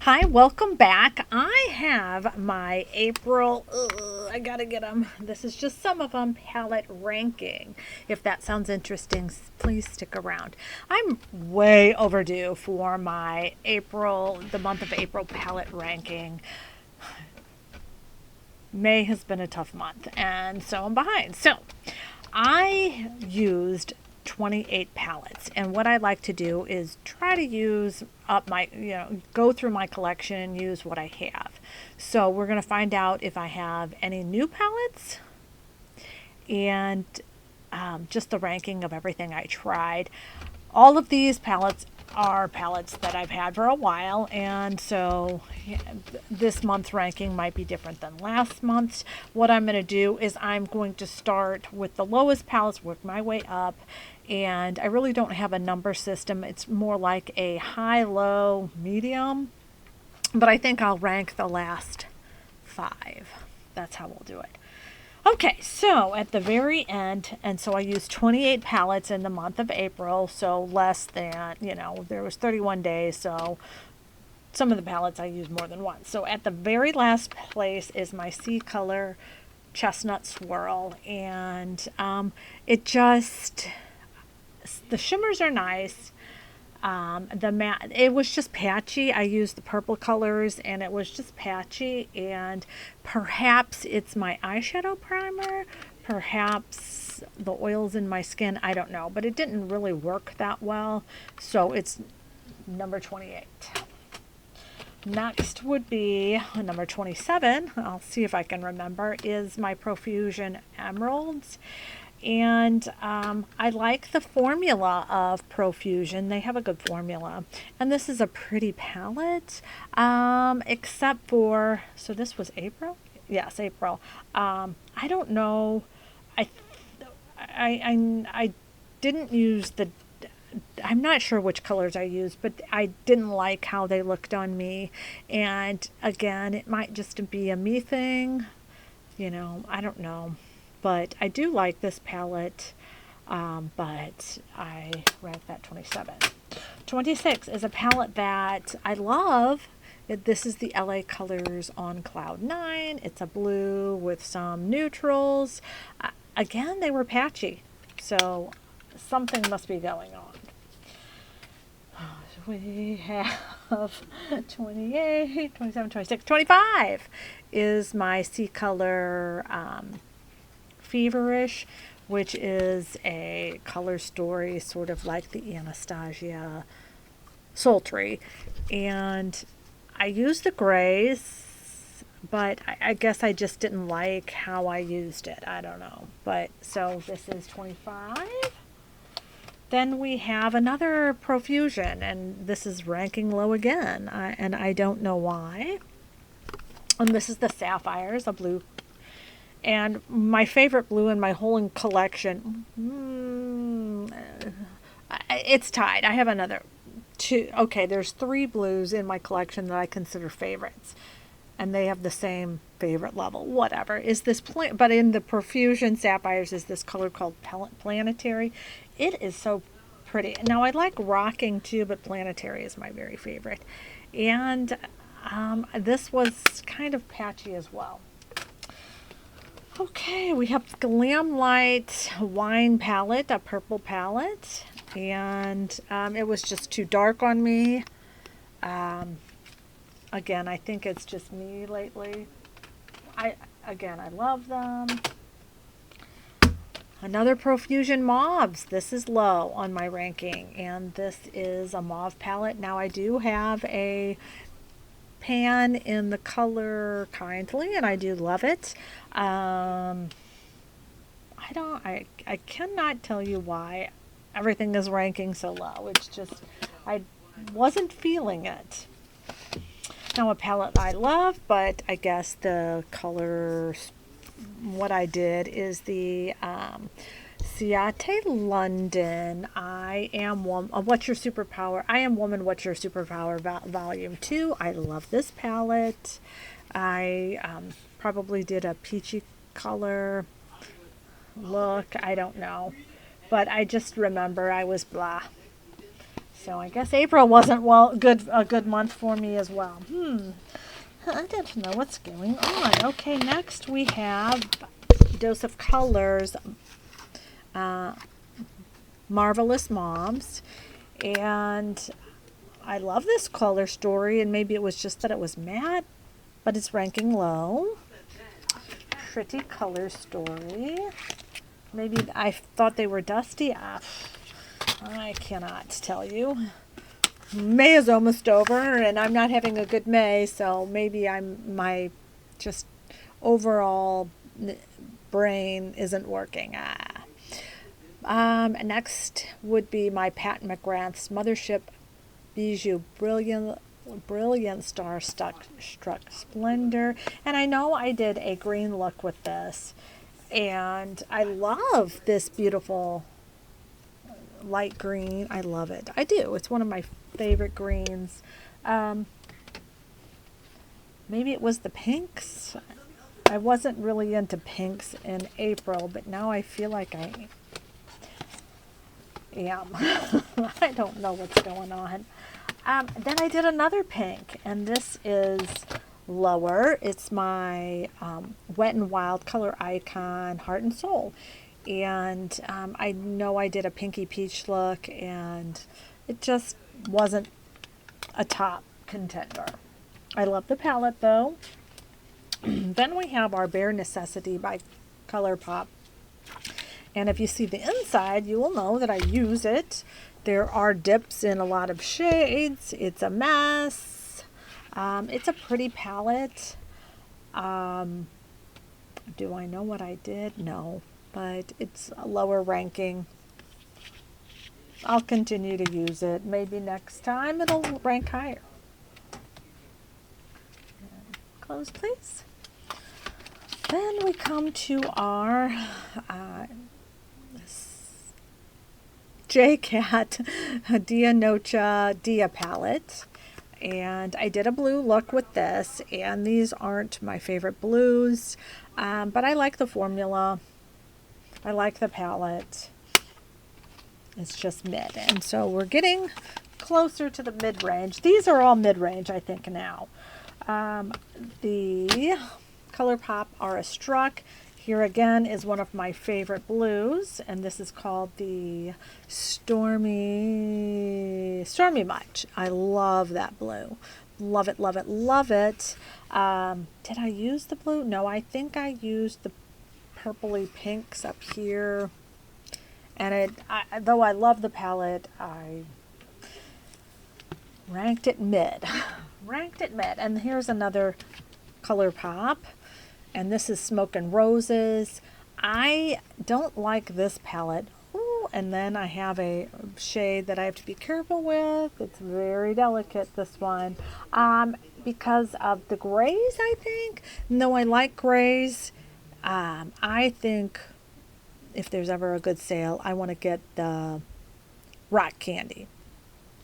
Hi, welcome back. I have my April, I gotta get them. This is just some of them, palette ranking. If that sounds interesting, please stick around. I'm way overdue for my the month of April palette ranking. May has been a tough month, and so I'm behind. So I used 28 palettes, and what I like to do is try to use up my, go through my collection and use what I have. So we're going to find out if I have any new palettes and just the ranking of everything I tried. All of these palettes are palettes that I've had for a while, and so this month's ranking might be different than last month's. What I'm going to do is I'm going to start with the lowest palettes, work my way up, and I really don't have a number system. It's more like a high, low, medium, but I think I'll rank the last 5. That's how we'll do it. Okay, so at the very end, and so I used 28 palettes in the month of April, so less than, there was 31 days, so some of the palettes I used more than once. So at the very last place is my C Color Chestnut Swirl, and it just, the shimmers are nice. The matte, it was just patchy. I used the purple colors and it was just patchy, and perhaps it's my eyeshadow primer, perhaps the oils in my skin, I don't know, but it didn't really work that well, so it's number 28. Next would be number 27, I'll see if I can remember, is my Profusion Emeralds. And I like the formula of Profusion. They have a good formula. And this is a pretty palette, except for, so this was April? Yes, April. I don't know. I didn't use I'm not sure which colors I used, but I didn't like how they looked on me. And again, it might just be a me thing. I don't know. But I do like this palette, but I ranked that 27. 26 is a palette that I love. This is the LA Colors on Cloud 9. It's a blue with some neutrals. Again, they were patchy, so something must be going on. We have 28, 27, 26, 25 is my C Color Feverish, which is a color story sort of like the Anastasia Sultry. And I used the grays, but I guess I just didn't like how I used it. I don't know. But so this is 25. Then we have another Profusion, and this is ranking low again, and I don't know why. And this is the Sapphires, a blue. And my favorite blue in my whole collection, it's tied. I have another 2. Okay, there's 3 blues in my collection that I consider favorites. And they have the same favorite level. Whatever. Is this but in the Profusion Sapphires is this color called Planetary. It is so pretty. Now I like Rocking too, but Planetary is my very favorite. And this was kind of patchy as well. Okay, we have Glam Light Wine Palette, a purple palette, and it was just too dark on me. Again, I think it's just me lately. I love them. Another Profusion Mauves. This is low on my ranking, and this is a mauve palette. Now I do have a pan in the color Kindly, and I do love it. I cannot tell you why everything is ranking so low. It's just, I wasn't feeling it. Now a palette I love, but I guess the color, what I did is the Ciate London, I Am Woman, What's Your Superpower? I Am Woman, What's Your Superpower, Volume 2. I love this palette. I probably did a peachy color look. I don't know. But I just remember I was blah. So I guess April wasn't a good month for me as well. I don't know what's going on. Okay, next we have Dose of Colors, Marvelous Moms, and I love this color story, and maybe it was just that it was matte, but it's ranking low. Pretty color story. Maybe I thought they were dusty. I cannot tell you. May is almost over, and I'm not having a good May, so maybe my just overall brain isn't working. Next would be my Pat McGrath's Mothership Bijou Brilliant Star Struck Splendor. And I know I did a green look with this, and I love this beautiful light green. I love it. I do. It's one of my favorite greens. Maybe it was the pinks. I wasn't really into pinks in April, but now I feel like I am. I don't know what's going on. Then I did another pink, and this is lower. It's my Wet n Wild Color Icon Heart and Soul. And I know I did a pinky peach look, and it just wasn't a top contender. I love the palette though. Then we have our Bare Necessity by ColourPop. And if you see the inside, you will know that I use it. There are dips in a lot of shades. It's a mess. It's a pretty palette. Do I know what I did? No, but it's a lower ranking. I'll continue to use it. Maybe next time it'll rank higher. Close, please. Then we come to our J-Cat Dia Noche Dia palette. And I did a blue look with this, and these aren't my favorite blues, but I like the formula. I like the palette. It's just mid, and so we're getting closer to the mid-range. These are all mid-range, I think, now. The ColourPop Aura Struck. Here again is one of my favorite blues, and this is called the Stormy Much. I love that blue. Love it, love it, love it. Did I use the blue? No, I think I used the purpley pinks up here. And though I love the palette, I ranked it mid. Ranked it mid. And here's another ColourPop. And this is Smoke and Roses. I don't like this palette. Ooh, and then I have a shade that I have to be careful with. It's very delicate, this one. Because of the grays, I think. No, I like grays. I think if there's ever a good sale, I want to get the Rock Candy.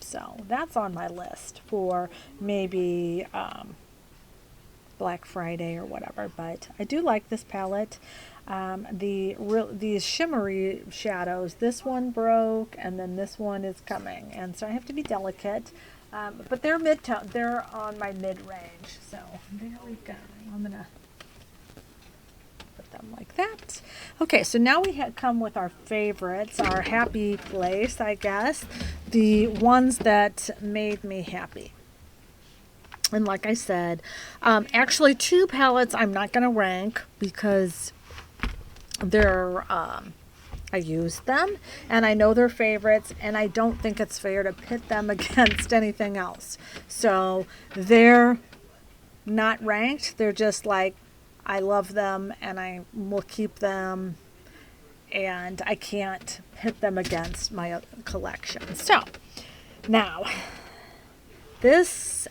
So that's on my list for maybe Black Friday or whatever, but I do like this palette. These shimmery shadows, this one broke, and then this one is coming, and so I have to be delicate. But they're mid-tone. They're on my mid-range, so there we go. I'm gonna put them like that. Okay, so now we come with our favorites, our happy place, I guess, the ones that made me happy. And like I said, actually 2 palettes I'm not going to rank because they're, I used them and I know they're favorites, and I don't think it's fair to pit them against anything else. So they're not ranked. They're just like, I love them and I will keep them, and I can't pit them against my collection. So now, this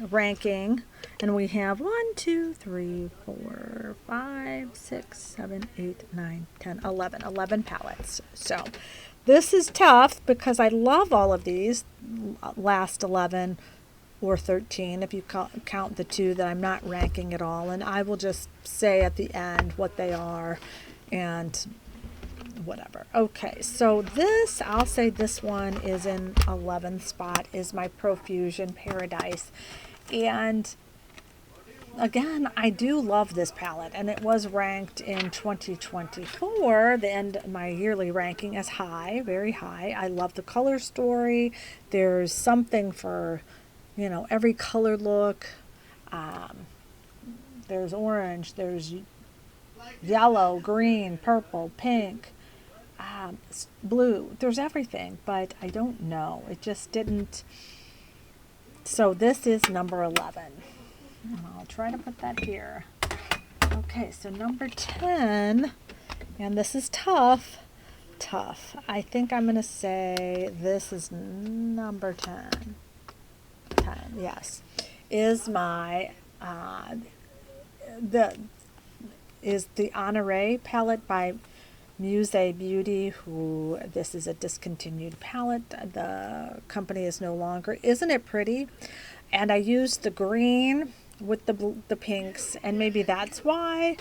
ranking, and we have 1, 2, 3, 4, 5, 6, 7, 8, 9, 10, 11 palettes. So this is tough because I love all of these last 11 or 13 if you count the 2 that I'm not ranking at all, and I will just say at the end what they are, and whatever. Okay, so this, I'll say this one is in 11th spot, is my Profusion Paradise. And again, I do love this palette, and it was ranked in 2024, my yearly ranking is high, very high. I love the color story. There's something for, you know, every color look. There's orange, there's yellow, green, purple, pink, blue. There's everything, but I don't know. It just didn't. So this is number 11. I'll try to put that here. Okay, so number 10, and this is tough. I think I'm going to say this is number 10. 10, yes. Is my, the Honore palette by Muse Beauty, who, this is a discontinued palette. The company is no longer. Isn't it pretty? And I used the green with the pinks, and maybe that's why.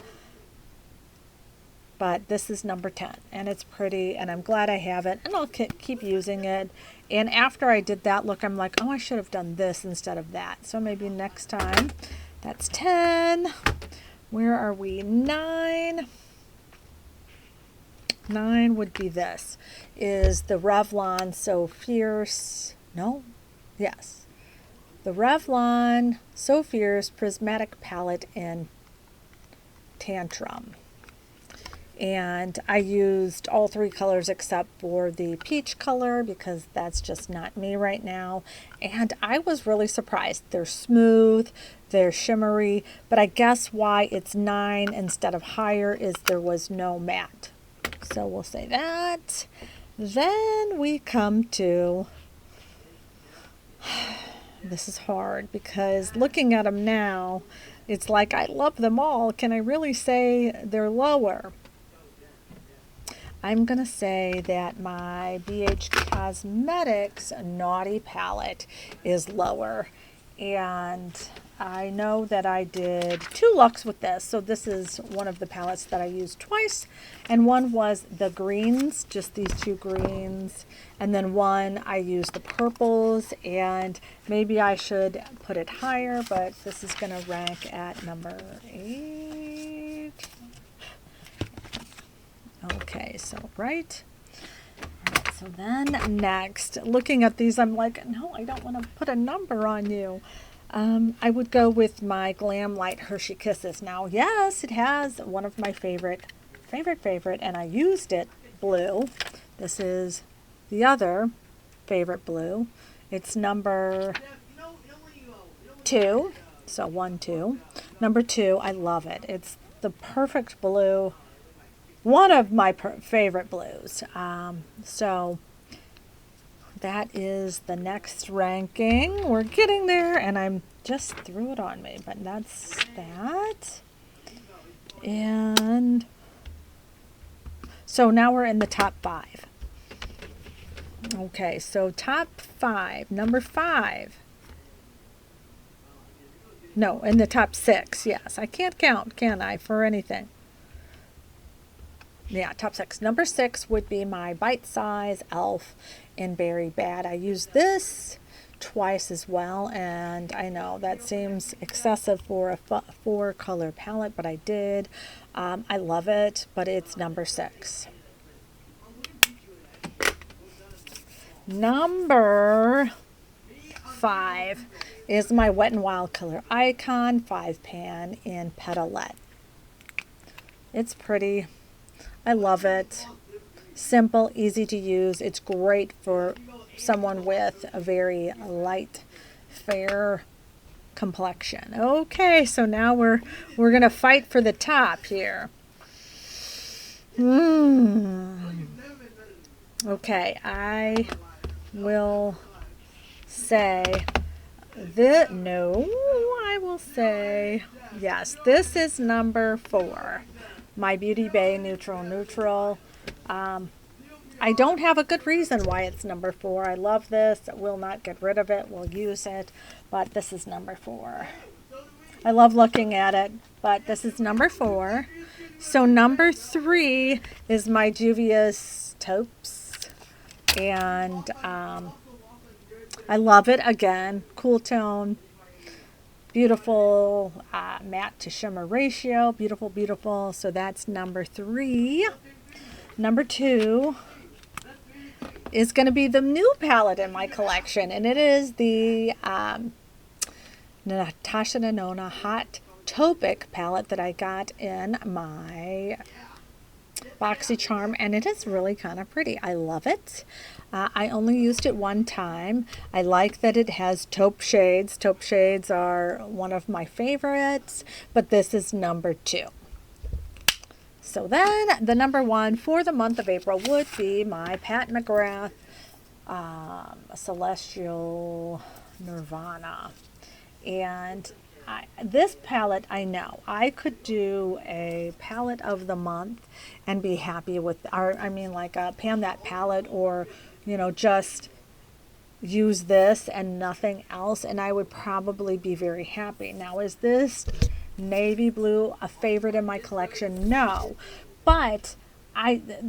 But this is number 10, and it's pretty, and I'm glad I have it, and I'll keep using it. And after I did that look, I'm like, oh, I should have done this instead of that. So maybe next time. That's 10. Where are we? 9. 9 would be this. Is the Revlon So Fierce. No? Yes. The Revlon So Fierce Prismatic Palette in Tantrum. And I used all 3 colors except for the peach color because that's just not me right now. And I was really surprised. They're smooth, they're shimmery, but I guess why it's 9 instead of higher is there was no matte. So we'll say that. Then we come to, this is hard because looking at them now, it's like I love them all. Can I really say they're lower? I'm going to say that my BH Cosmetics Naughty palette is lower. And I know that I did 2 looks with this. So this is one of the palettes that I used twice. And one was the greens, just these 2 greens. And then one I used the purples. And maybe I should put it higher, but this is going to rank at number 8. Okay, so right. So then next, looking at these, I'm like, no, I don't want to put a number on you. I would go with my Glam Light Hershey Kisses. Now, yes, it has one of my favorite, and I used it blue. This is the other favorite blue. It's number 2. So 1, 2. Number 2, I love it. It's the perfect blue. One of my favorite blues. So that is the next ranking. We're getting there, and I'm just threw it on me, but that's that. And so now we're in the top 5. Okay, so top 5, number 5. No, in the top 6, yes. I can't count, can I, for anything? Yeah, top 6. Number 6 would be my Bite Size Elf in Berry Bad. I used this twice as well, and I know that seems excessive for a 4-color palette, but I did. I love it, but it's number 6. Number 5 is my Wet n Wild Color Icon 5-pan in Petalette. It's pretty. I love it. Simple, easy to use. It's great for someone with a very light, fair complexion. Okay, so now we're going to fight for the top here. Okay, I will say that. No, I will say yes. This is number 4. My Beauty Bay Neutral. I don't have a good reason why it's number 4. I love this. Will not get rid of it. We'll use it. But this is number 4. I love looking at it. But this is number 4. So number 3 is my Juvia's Taupes, and I love it. Again, cool tone, beautiful matte to shimmer ratio, beautiful, beautiful. So that's number 3. Number 2 is going to be the new palette in my collection, and it is the Natasha Denona Hot Taupic palette that I got in my BoxyCharm, and it is really kind of pretty. I love it. I only used it one time. I like that it has taupe shades. Taupe shades are one of my favorites, but this is number 2. So then the number 1 for the month of April would be my Pat McGrath Celestial Nirvana. And this palette, I know I could do a palette of the month and be happy with, or I mean, like pan that palette, or just use this and nothing else, and I would probably be very happy. Now, is this navy blue a favorite in my collection? No, but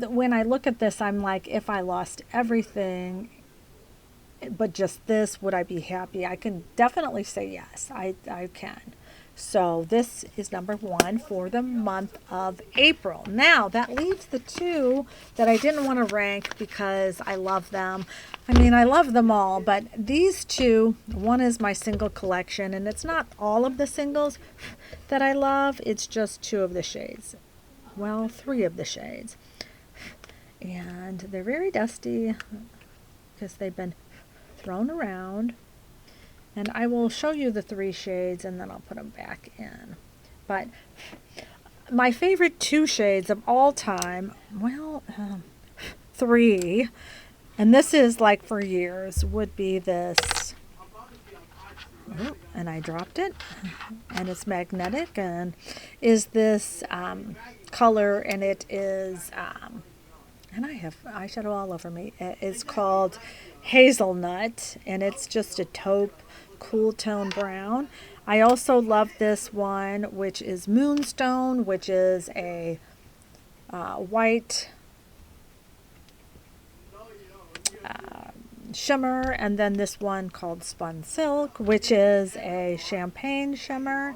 when I look at this, I'm like, if I lost everything but just this, would I be happy? I can definitely say yes, I can. So this is number 1 for the month of April. Now that leaves the 2 that I didn't want to rank because I love them. I mean, I love them all, but these 2, one is my single collection, and it's not all of the singles that I love, it's just 2 of the shades. Well, 3 of the shades. And they're very dusty because they've been thrown around, and I will show you the 3 shades and then I'll put them back in. But my favorite 2 shades of all time, well, 3, and this is like for years, would be this, and I dropped it, and it's magnetic, and is this color, and it is and I have eyeshadow all over me. It's called Hazelnut, and it's just a taupe cool tone brown. I also love this one, which is Moonstone, which is a white shimmer, and then this one called Spun Silk, which is a champagne shimmer.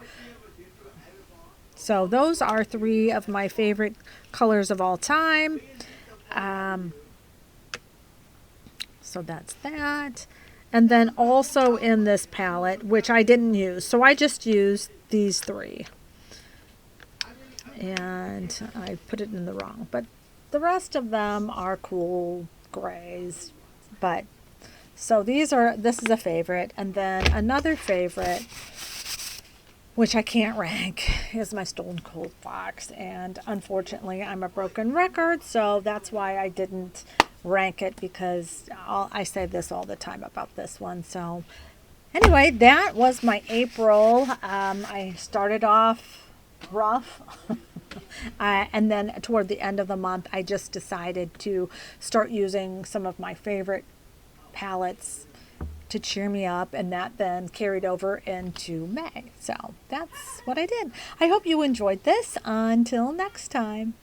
So those are 3 of my favorite colors of all time. So that's that. And then also in this palette, which I didn't use, so I just used these 3. And I put it in the wrong, but the rest of them are cool grays. But so this is a favorite. And then another favorite, which I can't rank, is my Stone Cold Fox. And unfortunately, I'm a broken record, so that's why I didn't rank it, because I say this all the time about this one. So anyway, that was my April. I started off rough. And then toward the end of the month, I just decided to start using some of my favorite palettes to cheer me up, and that then carried over into May. So that's what I did. I hope you enjoyed this. Until next time.